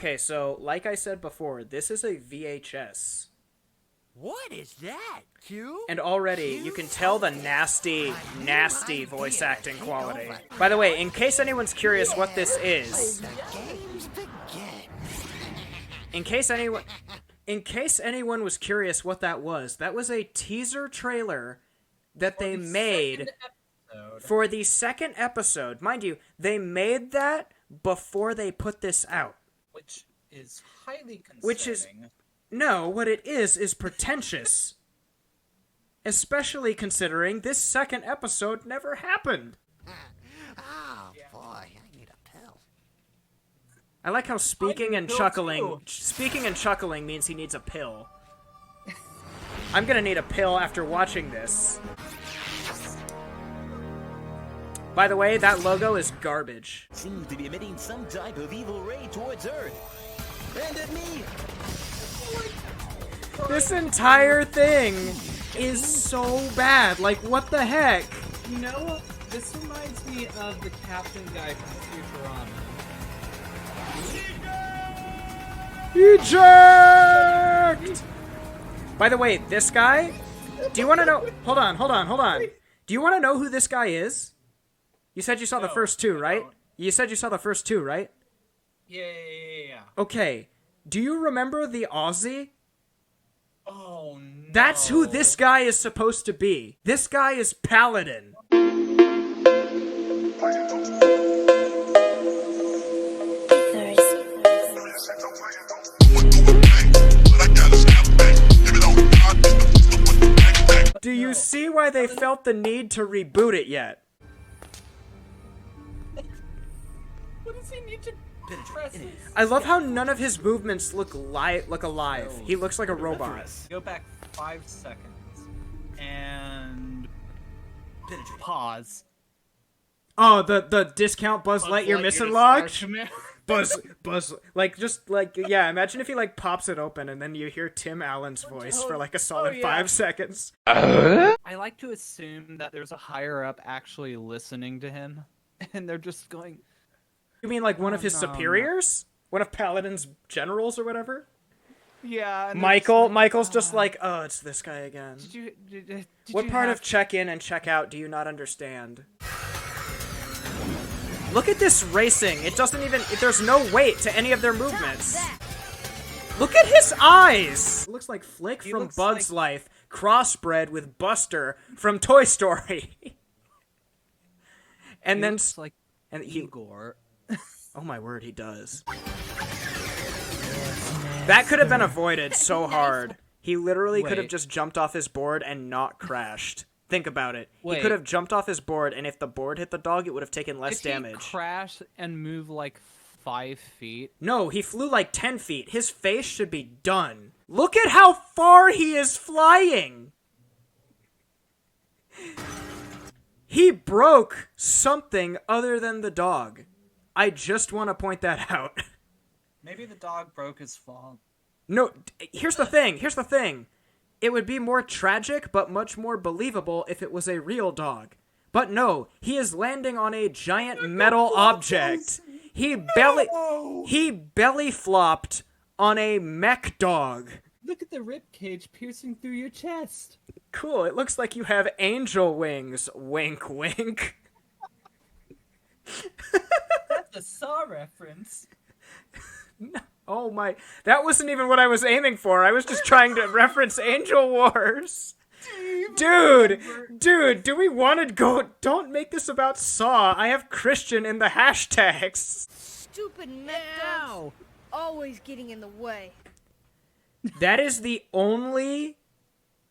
Okay, so like I said before, this is a VHS. What is that, Q? And already, you can tell the nasty, nasty voice acting quality. By the way, in case anyone's curious what this is, in case anyone was curious what that was a teaser trailer that they made for the second episode. Mind you, they made that before they put this out. Which is highly concerning. No, what it is pretentious. Especially considering this second episode never happened. Oh, boy, I need a pill. I like how speaking and chuckling means he needs a pill. I'm gonna need a pill after watching this. By the way, that logo is garbage. Seems to be emitting some type of evil ray towards Earth. And at me! This entire thing is so bad. Like, what the heck? You know, this reminds me of the captain guy from Futurama. Eject! By the way, this guy, do you want to know? Hold on. Do you want to know who this guy is? You said you saw the first two, right? You said you saw the first two, right? Yeah. Okay. Do you remember the Aussie? Oh, no. That's who this guy is supposed to be. This guy is Paladin. Do you see why they felt the need to reboot it yet? What does he need to press? I love how none of his movements look alive. He looks like a robot. Go back 5 seconds and pause. Oh, the discount Buzz Lightyear missing log? Buzz, yeah, imagine if he, like, pops it open and then you hear Tim Allen's voice for, like, a solid 5 seconds. I like to assume that there's a higher up actually listening to him, and they're just going... You mean, like, one of his superiors? One of Paladin's generals or whatever? Yeah. Michael's just like, oh, it's this guy again. Did What you part have of check-in and check-out do you not understand? Look at this racing. It doesn't even... There's no weight to any of their movements. Look at his eyes! It looks like Flick from Bug's Life, crossbred with Buster from Toy Story. And then... like and Igor. Oh my word, he does. That could have been avoided so hard. He literally could have just jumped off his board and not crashed. Think about it. He could have jumped off his board, and if the board hit the dog, it would have taken less damage. Did he crash and move like 5 feet? No, he flew like 10 feet. His face should be done. Look at how far he is flying! He broke something other than the dog. I just want to point that out. Maybe the dog broke his fall. No, here's the thing. It would be more tragic, but much more believable if it was a real dog. But no, he is landing on a giant metal object. He belly flopped on a mech dog. Look at the rib cage piercing through your chest. Cool, it looks like you have angel wings. Wink, wink. That's a Saw reference. No. Oh my, that wasn't even what I was aiming for. I was just trying to reference Angel Wars. Dude, do we want to go? Don't make this about Saw. I have Christian in the hashtags. Stupid mech dogs, always getting in the way. That is the only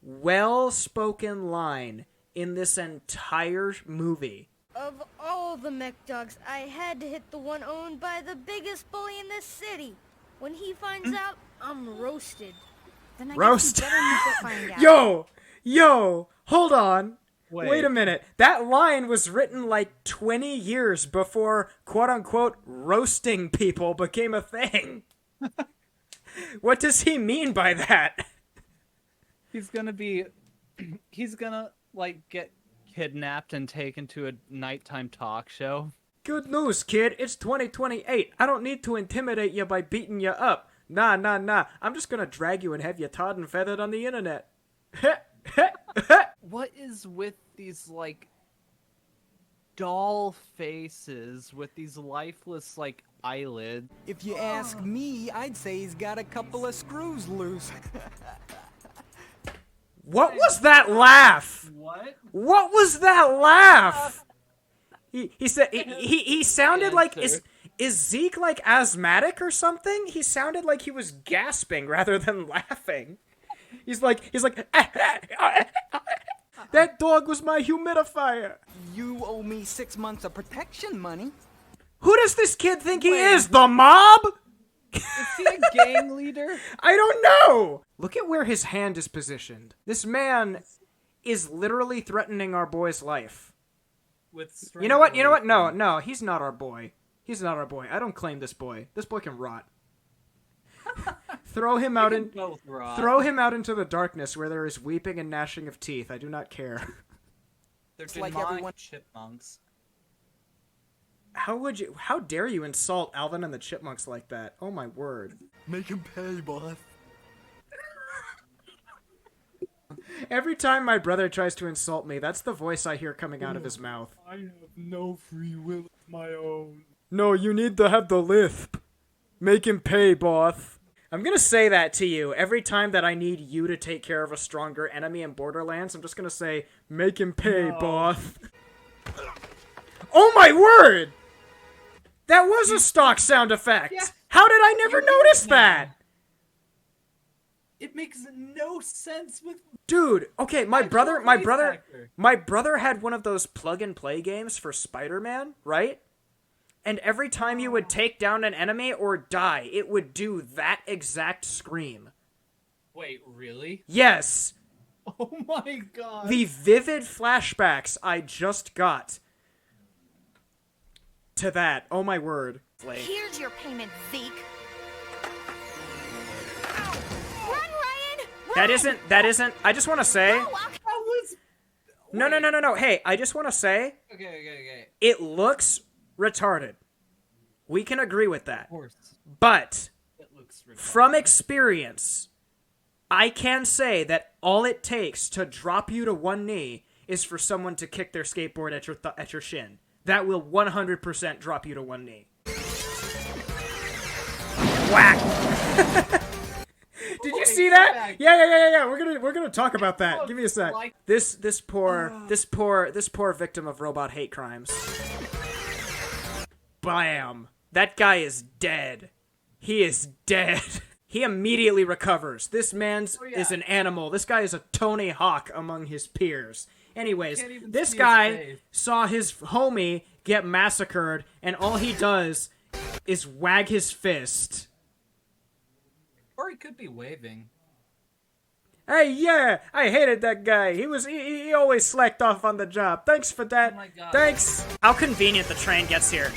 well-spoken line in this entire movie. Of all the mech dogs, I had to hit the one owned by the biggest bully in this city. When he finds out, I'm roasted. Then I Roast. guess you better make it find out. Yo, hold on. Wait a minute. That line was written like 20 years before quote-unquote roasting people became a thing. What does he mean by that? He's gonna, like, get kidnapped and taken to a nighttime talk show. Good news, kid. It's 2028. I don't need to intimidate you by beating you up. Nah. I'm just gonna drag you and have you tarred and feathered on the internet. What is with these, like, doll faces with these lifeless, like, eyelids? If you ask me, I'd say he's got a couple of screws loose. What was that laugh? What? What was that laugh? He said he sounded like is Zeke like asthmatic or something? He sounded like he was gasping rather than laughing. He's like that dog was my humidifier. You owe me 6 months of protection money. Who does this kid think he is? The mob? Is he a gang leader? I don't know. Look at where his hand is positioned. This man is literally threatening our boy's life. With You know what? No, he's not our boy. He's not our boy. I don't claim this boy. This boy can rot. Throw him out Throw him out into the darkness where there is weeping and gnashing of teeth. I do not care. They're like demonic everyone- chipmunks. How dare you insult Alvin and the Chipmunks like that? Oh my word. Make him pay, boss. Every time my brother tries to insult me, that's the voice I hear coming out of his mouth. I have no free will of my own. No, you need to have the lisp. Make him pay, boss. I'm gonna say that to you every time that I need you to take care of a stronger enemy in Borderlands. I'm just gonna say, make him pay, boss. Oh my word! That was a stock sound effect! Yeah. How did I never notice that? It makes no sense with... Dude, okay, my brother actor. had one of those plug-and-play games for Spider-Man, right? And every time you would take down an enemy or die, it would do that exact scream. Wait, really? Yes! Oh my god. The vivid flashbacks I just got to that. Oh my word. Here's your payment, Zeke. Run, Ryan! Run! That isn't, I just want to say, Oh, That was... no, hey, I just want to say, Okay. it looks retarded. We can agree with that. Of course. But, It looks retarded. from experience, I can say that all it takes to drop you to one knee is for someone to kick their skateboard at your shin. That will 100% drop you to one knee. Whack! Did you see that? Yeah. We're gonna talk about that. Give me a sec. This poor victim of robot hate crimes. Bam! That guy is dead. He is dead. He immediately recovers. This man's is an animal. This guy is a Tony Hawk among his peers. Anyways, this guy saw his homie get massacred, and all he does is wag his fist. Or he could be waving. Hey, yeah, I hated that guy. He always slacked off on the job. Thanks for that. Oh my God. Thanks. How convenient the train gets here.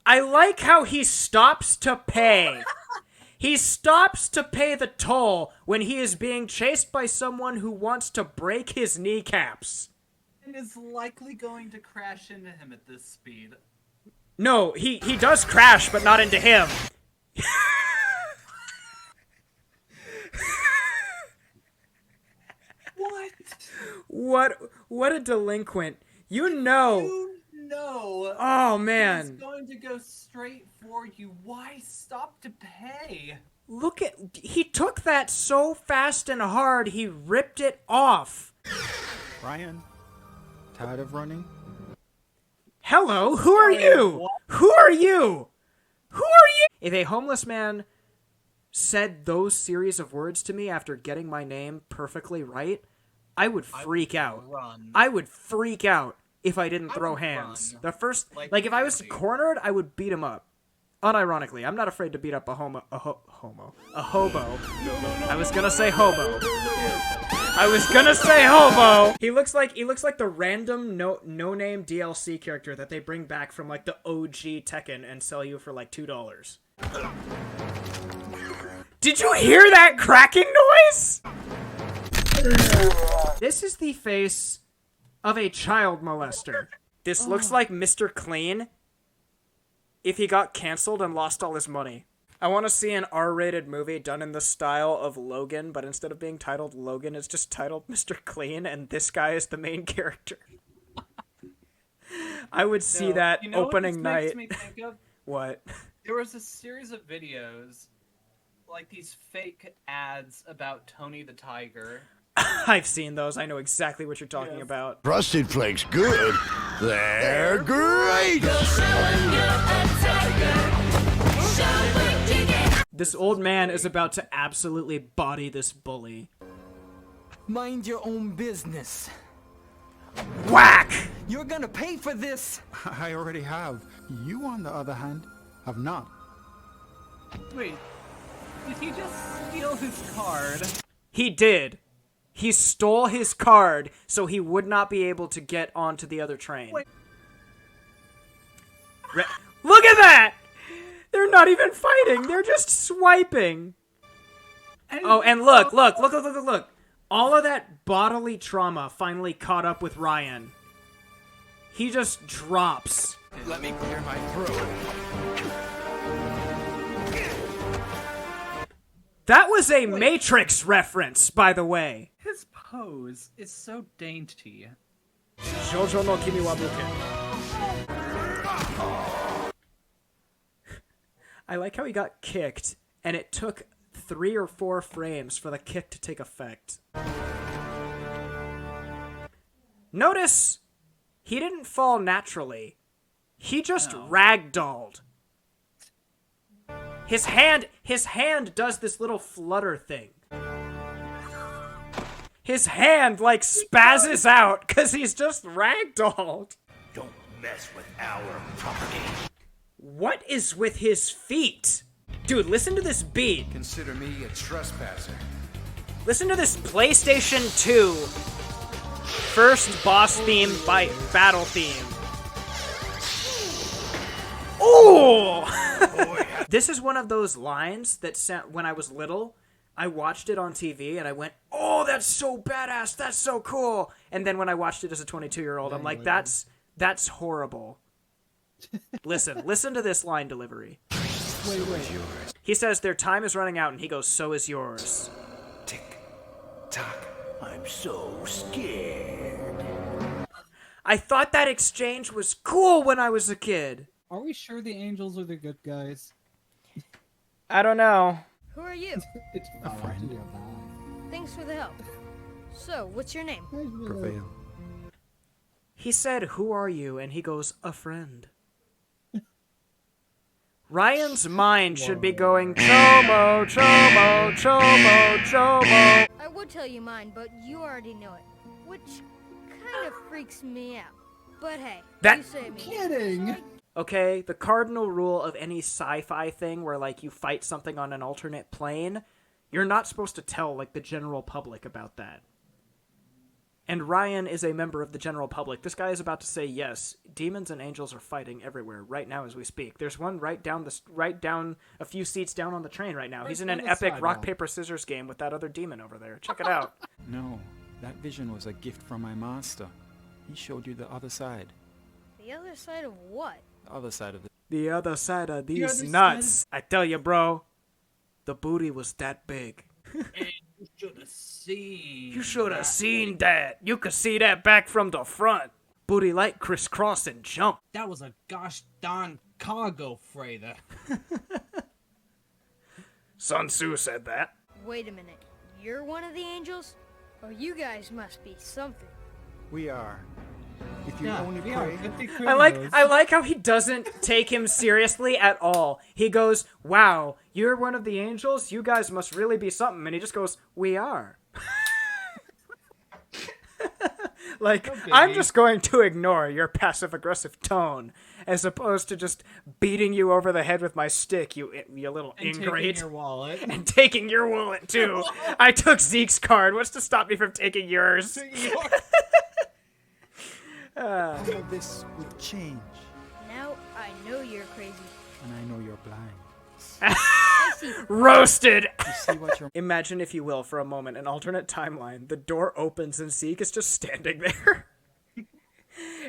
I like how he stops to pay. He stops to pay the toll when he is being chased by someone who wants to break his kneecaps. And is likely going to crash into him at this speed. No, he does crash, but not into him. What a delinquent. You know. No. Oh, He's man. going to go straight for you. Why stop to pay? Look at... He took that so fast and hard, he ripped it off. Ryan, tired of running? Hello, who are you? Who are you? Who are you? If a homeless man said those series of words to me after getting my name perfectly right, I would freak out. Run. I would freak out if I didn't throw hands. run. The first, like if I was cornered, I would beat him up. Unironically, I'm not afraid to beat up a hobo. I was gonna say hobo. He looks like the random no-name DLC character that they bring back from like the OG Tekken and sell you for like $2. Did you hear that cracking noise? This is the face of a child molester. This looks like Mr. Clean if he got canceled and lost all his money. I want to see an R-rated movie done in the style of Logan, but instead of being titled Logan, it's just titled Mr. Clean, and this guy is the main character. I would see that opening night. Makes me think of? What? There was a series of videos, like these fake ads about Tony the Tiger. I've seen those. I know exactly what you're talking about. Frosted Flakes good. They're great. This old man is about to absolutely body this bully. Mind your own business. Whack! You're gonna pay for this. I already have. You, on the other hand, have not. Wait, did he just steal his card? He did. He stole his card so he would not be able to get onto the other train. Wait. Look at that! They're not even fighting. They're just swiping. Oh, and look. All of that bodily trauma finally caught up with Ryan. He just drops. Let me clear my throat. That was a Matrix reference, by the way. His pose is so dainty. Shoujo no kimi wa buken. I like how he got kicked, and it took 3 or 4 frames for the kick to take effect. Notice, he didn't fall naturally. He just ragdolled. His hand does this little flutter thing. His hand, like, spazzes out, because he's just ragdolled. Don't mess with our property. What is with his feet? Dude, listen to this beat. Consider me a trespasser. Listen to this PlayStation 2 first boss theme by battle theme. Ooh! This is one of those lines that when I was little, I watched it on TV and I went, "Oh, that's so badass. That's so cool." And then when I watched it as a 22-year-old, I'm like, that's horrible. Listen to this line delivery. Wait. He says their time is running out and he goes, "So is yours." Tick. Tock. I'm so scared. I thought that exchange was cool when I was a kid. Are we sure the angels are the good guys? I don't know. Who are you? It's A friend. Thanks for the help. So, what's your name? Prevail. He said, "Who are you?" And he goes, "A friend." Ryan's mind should be going, Chomo, Chomo, Chomo, Chomo. I would tell you mine, but you already know it, which kind of freaks me out. But hey, That- you say me. Kidding. Okay, the cardinal rule of any sci-fi thing where, like, you fight something on an alternate plane, you're not supposed to tell, like, the general public about that. And Ryan is a member of the general public. This guy is about to say, yes, demons and angels are fighting everywhere right now as we speak. There's one right down a few seats down on the train right now. He's in an epic rock, paper, scissors game with that other demon over there. Check it out. No, that vision was a gift from my master. He showed you the other side. The other side of what? The other side of the... The other side of these understand? nuts. I tell you, bro, the booty was that big. You should have seen. You should have seen that. You could see that back from the front. Booty like crisscross and jump. That was a gosh darn cargo freighter. Sun Tzu said that. Wait a minute. You're one of the angels? Oh, you guys must be something. We are. If you Yeah, only we are. pray... I like how he doesn't take him seriously at all. He goes, "Wow, you're one of the angels? You guys must really be something." And he just goes, "We are." Like, I'm just going to ignore your passive-aggressive tone, as opposed to just beating you over the head with my stick, you little ingrate. Taking your wallet. And taking your wallet, too. I took Zeke's card. What's to stop me from taking yours? All of this will change. Now I know you're crazy. And I know you're blind. I see. Roasted! You see what you're... Imagine, if you will, for a moment, an alternate timeline. The door opens and Zeke is just standing there.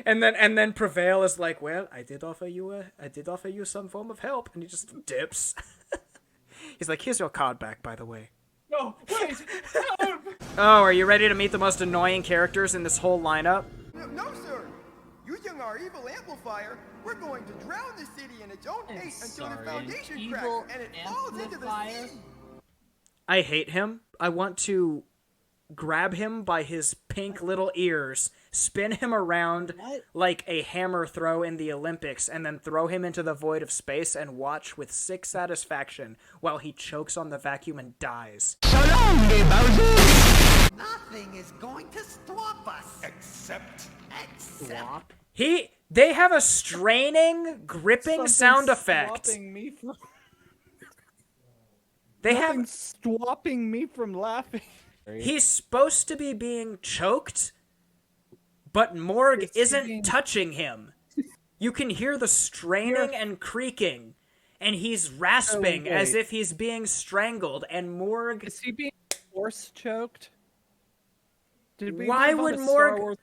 And then Prevail is like, well, I did offer you some form of help, and he just dips. He's like, here's your card back, by the way. No, wait! Help! Oh, are you ready to meet the most annoying characters in this whole lineup? No, sir. Using our evil amplifier, we're going to drown the city in its own hate until the foundation cracks and it falls into the sea. I hate him. I want to grab him by his pink little ears, spin him around like a hammer throw in the Olympics, and then throw him into the void of space and watch with sick satisfaction while he chokes on the vacuum and dies. So long, me Bowser! Nothing is going to stop us. Except. They have a straining, gripping sound effect. They have stopping me from laughing. He's supposed to be being choked, but Morg isn't touching him. You can hear the straining and creaking, and he's rasping as if he's being strangled, and Morg... Is he being force choked? Why would Morg...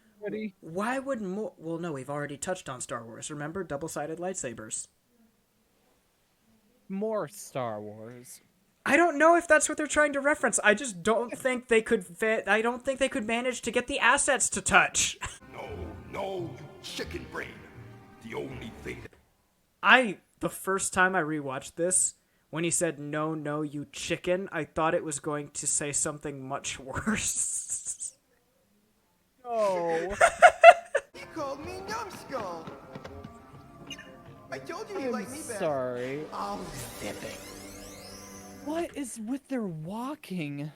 Well, no, we've already touched on Star Wars. Remember? Double-sided lightsabers. More Star Wars. I don't know if that's what they're trying to reference. I just don't think they could I don't think they could manage to get the assets to touch. No, you chicken brain. The only thing The first time I rewatched this, when he said, no, you chicken, I thought it was going to say something much worse. No. He called me Numbskull. I told you he liked me better. Sorry. Oh, zip it. What is with their walking?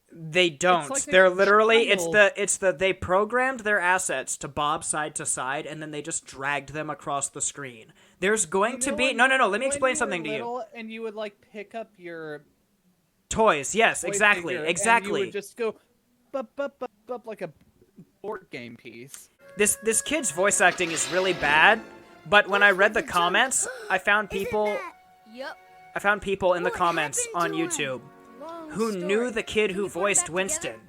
They don't. Like They're literally they programmed their assets to bob side to side, and then they just dragged them across the screen. There's going to be no. Let me explain something to you. And you would like pick up your toys. Yes, exactly. And you would just go, bup like a board game piece. This kid's voice acting is really bad, but when I read the comments, I found people in the comments on YouTube who knew the kid who voiced Winston.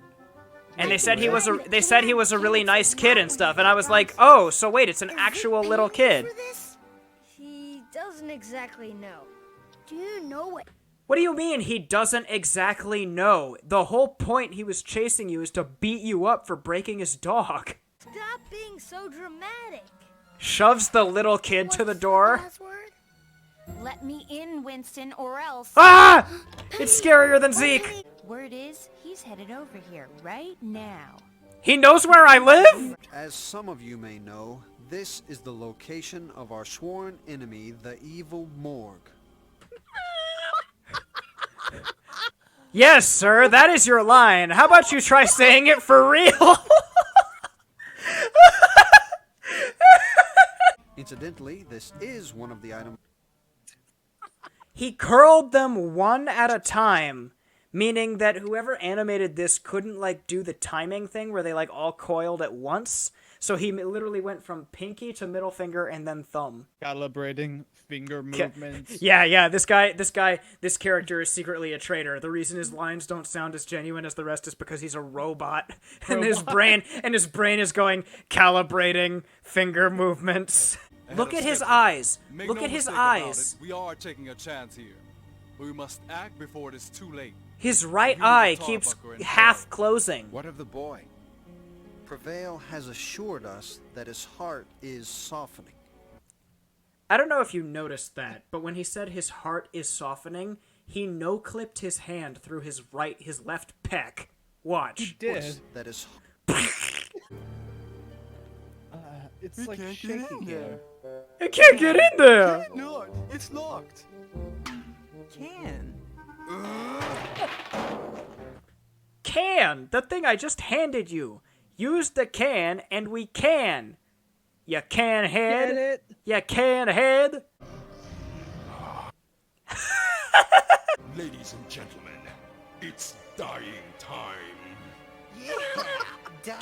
And they said he was a really nice kid and stuff, and I was like, "Oh, so wait, it's an actual little kid." He doesn't exactly know. Do you know what? What do you mean he doesn't exactly know? The whole point he was chasing you is to beat you up for breaking his dog. Stop being so dramatic. Shoves the little kid to the door. Let me in, Winston, or else... Ah! It's scarier than Zeke. Word is, he's headed over here right now. He knows where I live? As some of you may know, this is the location of our sworn enemy, the evil Morg. Yes, sir, that is your line. How about you try saying it for real? Incidentally, this is one of the items. He curled them one at a time, meaning that whoever animated this couldn't, like, do the timing thing where they, like, all coiled at once. So he literally went from pinky to middle finger and then thumb. Calibrating finger movements. Yeah, this character is secretly a traitor. The reason his lines don't sound as genuine as the rest is because he's a robot. And his brain is going, calibrating finger movements. Look at his eyes. Look at his eyes. We are taking a chance here. But we must act before it is too late. His right eye keeps half closing. What of the boy? Prevail has assured us that his heart is softening. I don't know if you noticed that, but when he said his heart is softening, he no-clipped his hand through his left pec. Watch. He did. That is... It's like shaking here. I can't get in there! No, it's locked. Can! The thing I just handed you. Use the can, and we can. You can head. Get it? You can head. Ladies and gentlemen, it's dying time.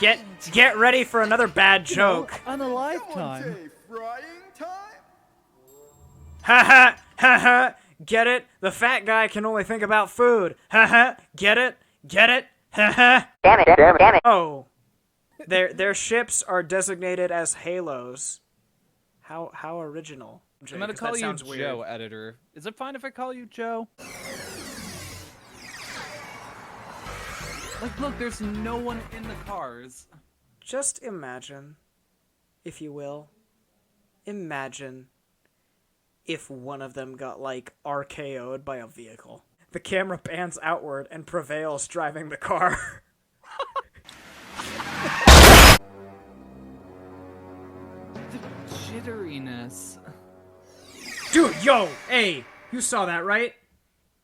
Yeah, Get ready for another bad joke. On a lifetime. Frying time? Ha ha. Get it? The fat guy can only think about food. Ha ha. Get it? Ha ha. Damn it. Oh. Their ships are designated as halos. How original. I'm gonna call you Joe, weird. Editor. Is it fine if I call you Joe? Like, look, there's no one in the cars. Just imagine, if you will, imagine if one of them got, like, RKO'd by a vehicle. The camera pans outward and prevails driving the car. The jitteriness. Dude, yo, hey, you saw that, right?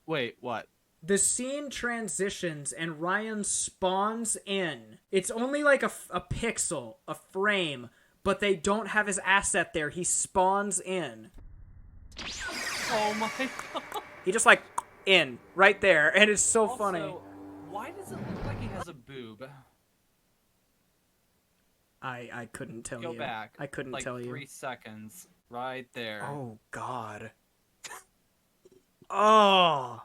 Wait, what? The scene transitions and Ryan spawns in. It's only like a pixel, a frame, but they don't have his asset there. He spawns in. Oh my god. He just like, in, right there, and it's so also, funny. Why does it look like he has a boob? I couldn't tell you. Go back. I couldn't like tell you. 3 seconds. Right there. Oh, God. Oh.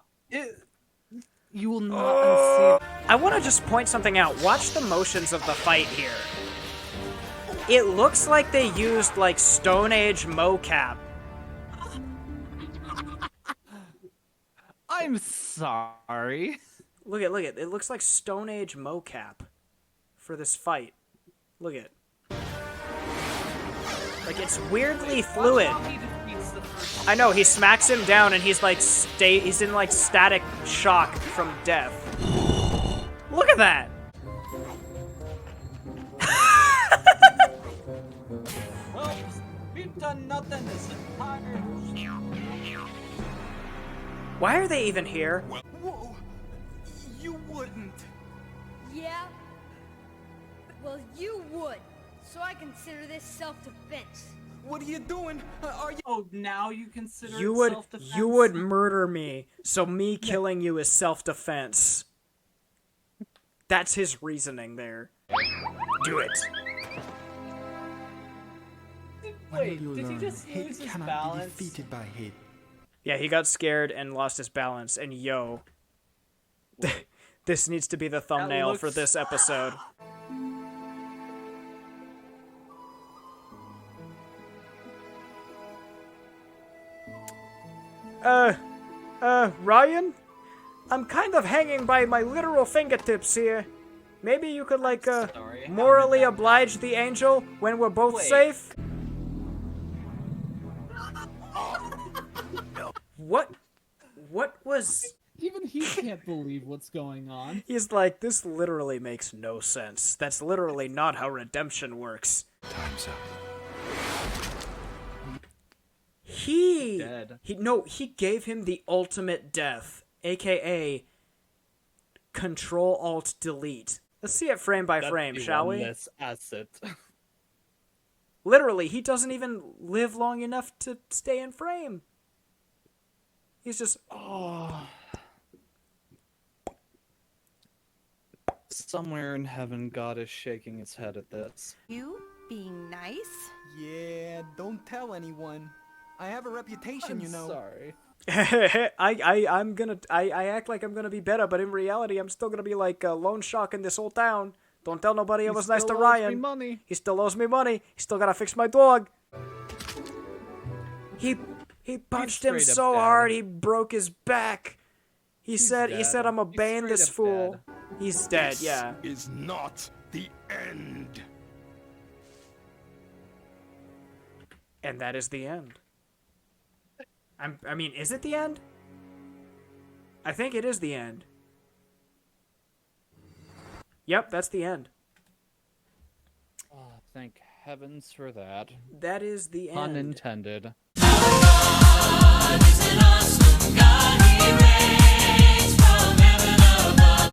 You will not unsee. I want to just point something out. Watch the motions of the fight here. It looks like they used, like, Stone Age mocap. I'm sorry. Look at. It looks like Stone Age mocap for this fight. Look at. Like, it's weirdly fluid. I know, he smacks him down and he's like, he's in like static shock from death. Look at that! Well, we've done nothing this entire... Why are they even here? Whoa, you wouldn't. Yeah? Well, you would. So I consider this self-defense. What are you doing? Are you? Oh, now you consider You it would self-defense? you would murder me, so me killing you is self-defense. That's his reasoning there. Do it. Wait, did he just lose his balance? Be defeated by hate. Yeah, he got scared and lost his balance, and yo. This needs to be the thumbnail for this episode. Ryan? I'm kind of hanging by my literal fingertips here. Maybe you could, like, morally oblige the angel when we're both safe? What was... Even he can't believe what's going on. He's like, this literally makes no sense. That's literally not how redemption works. Time's up. He gave him the ultimate death, aka Control-Alt-Delete. Let's see it frame by frame, shall we? Asset. Literally, he doesn't even live long enough to stay in frame. He's just, oh. Somewhere in heaven, God is shaking his head at this. You being nice? Yeah, don't tell anyone. I have a reputation, you know. Sorry. I act like I'm gonna be better, but in reality, I'm still gonna be like loan shark in this whole town. Don't tell nobody I was nice to Ryan. Money. He still owes me money. He still gotta fix my dog. He punched him so hard he broke his back. He said I'm a bane this fool. He's dead, yeah. This is not the end. And that is the end. I mean, is it the end? I think it is the end. Yep, that's the end. Oh, thank heavens for that. That is the end. Unintended. Our God is an awesome God, He reigns.